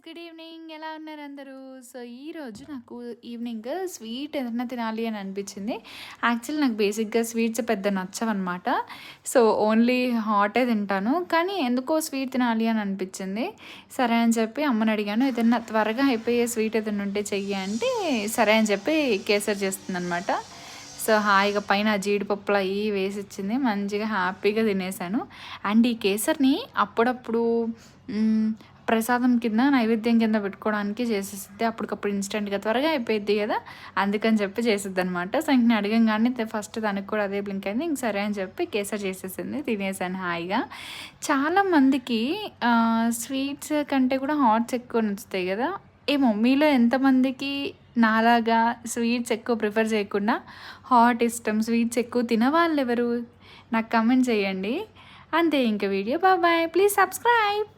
Good evening. ఎలా ఉన్నారు అందరూ? సో, ఈరోజు నాకు ఈవినింగ్ స్వీట్ ఏదన్నా తినాలి అని అనిపించింది. యాక్చువల్లీ నాకు బేసిక్‌గా స్వీట్స్ పెద్ద నచ్చవనమాట. సో, ఓన్లీ హాటే తింటాను. కానీ ఎందుకో స్వీట్ తినాలి అని అనిపించింది. సరే అని చెప్పి అమ్మని అడిగాను. ఏదన్నా త్వరగా అయిపోయే స్వీట్ ఏదన్నా ఉంటే చెయ్యి అంటే, సరే అని చెప్పి కేసరి చేస్తుందనమాట. సో, హాయిగా పైన జీడిపప్పులు అయ్యి వేసిచ్చింది. మంచిగా హ్యాపీగా తినేసాను. అండ్ ఈ కేసరిని అప్పుడప్పుడు హ్మ్. ప్రసాదం కింద, నైవేద్యం కింద పెట్టుకోవడానికి చేసేసిద్ది. అప్పటికప్పుడు ఇన్‌స్టంట్‌గా త్వరగా అయిపోయిద్ది గదా! అందుకని చెప్పి చేసిద్దనమాట. సో, ఇంక నేను అడగంగానే ఫస్ట్ దానికి కూడా అదే బ్లింక్ అయింది. ఇంక సరే అని చెప్పి కేసరి చేసేసింది. తినేసాను హాయిగా. చాలామందికి స్వీట్స్ కంటే కూడా హాట్స్ ఎక్కువ నచ్చుతాయి గదా! ఏమో మీలో ఎంతమందికి నాలాగా స్వీట్స్ ఎక్కువ ప్రిఫర్ చేయకుండా హాట్ ఇష్టం, స్వీట్స్ ఎక్కువ తినవాళ్ళెవరు? నాకు కామెంట్ చేయండి. అంతే ఇంక వీడియో. బాయ్. Please subscribe.